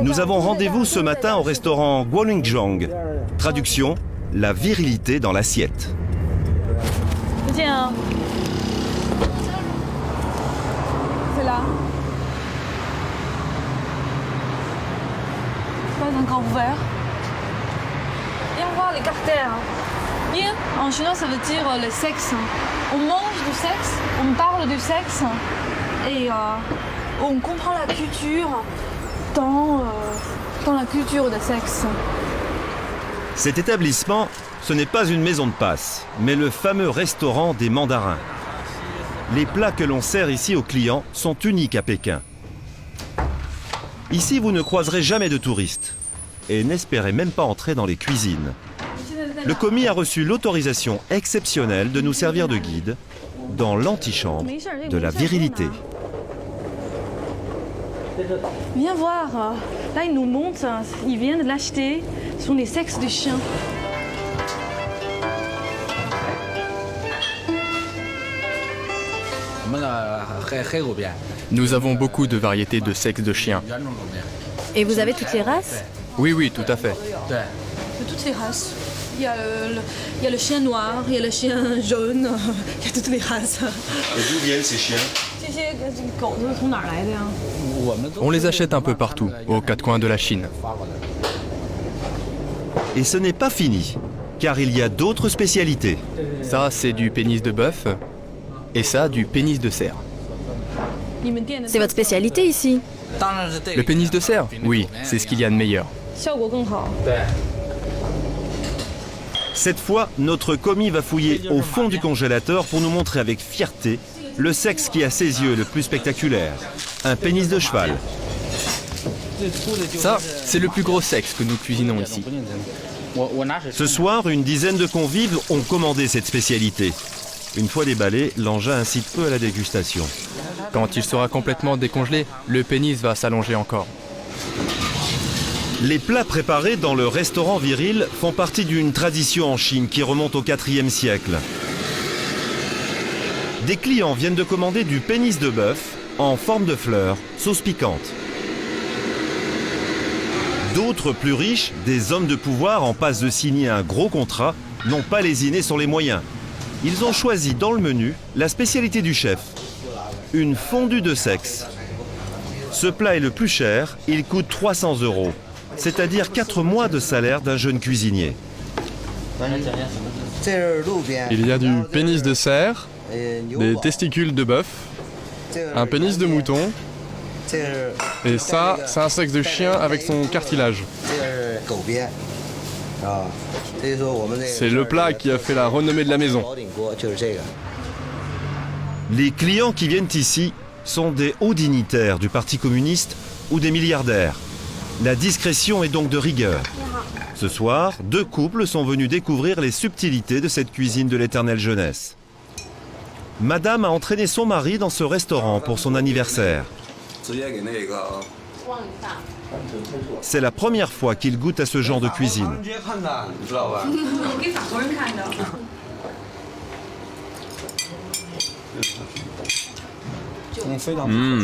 Nous avons rendez-vous ce matin au restaurant Guolinzhong. Traduction, la virilité dans l'assiette. Tiens. C'est là. Pas encore ouvert. Viens voir les caractères. Bien, en chinois ça veut dire le sexe. On mange du sexe, on parle du sexe et on comprend la culture dans la culture du sexe. Cet établissement, ce n'est pas une maison de passe, mais le fameux restaurant des mandarins. Les plats que l'on sert ici aux clients sont uniques à Pékin. Ici, vous ne croiserez jamais de touristes. Et n'espérez même pas entrer dans les cuisines. Le commis a reçu l'autorisation exceptionnelle de nous servir de guide dans l'antichambre de la virilité. Viens voir, là il nous montre, il vient de l'acheter, ce sont les sexes du chien. Nous avons beaucoup de variétés de sexes de chiens. Et vous avez toutes les races? Oui, tout à fait. De toutes les races. Il y a le chien noir, il y a le chien jaune, il y a toutes les races. Et d'où viennent ces chiens? On les achète un peu partout, aux quatre coins de la Chine. Et ce n'est pas fini, car il y a d'autres spécialités. Ça, c'est du pénis de bœuf, et ça, du pénis de cerf. C'est votre spécialité ici? Le pénis de cerf? Oui, c'est ce qu'il y a de meilleur. Cette fois, notre commis va fouiller au fond du congélateur pour nous montrer avec fierté le sexe qui, à ses yeux, est le plus spectaculaire. Un pénis de cheval. Ça, c'est le plus gros sexe que nous cuisinons ici. Ce soir, une dizaine de convives ont commandé cette spécialité. Une fois déballé, l'engin incite peu à la dégustation. Quand il sera complètement décongelé, le pénis va s'allonger encore. Les plats préparés dans le restaurant viril font partie d'une tradition en Chine qui remonte au IVe siècle. Des clients viennent de commander du pénis de bœuf en forme de fleur, sauce piquante. D'autres plus riches, des hommes de pouvoir en passe de signer un gros contrat, n'ont pas lésiné sur les moyens. Ils ont choisi dans le menu la spécialité du chef, une fondue de sexe. Ce plat est le plus cher, il coûte 300 €, c'est-à-dire 4 mois de salaire d'un jeune cuisinier. Il y a du pénis de cerf, des testicules de bœuf, un pénis de mouton, et ça, c'est un sexe de chien avec son cartilage. C'est le plat qui a fait la renommée de la maison. Les clients qui viennent ici sont des hauts dignitaires du Parti communiste ou des milliardaires. La discrétion est donc de rigueur. Ce soir, 2 couples sont venus découvrir les subtilités de cette cuisine de l'éternelle jeunesse. Madame a entraîné son mari dans ce restaurant pour son anniversaire. C'est la première fois qu'il goûte à ce genre de cuisine.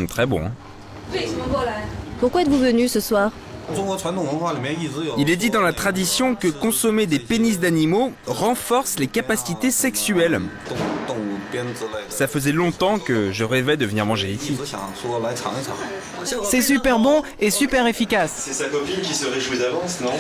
Très bon. Pourquoi êtes-vous venu ce soir? Il est dit dans la tradition que consommer des pénis d'animaux renforce les capacités sexuelles. Ça faisait longtemps que je rêvais de venir manger ici. C'est super bon et super efficace. C'est sa copine qui se réjouit d'avance, non?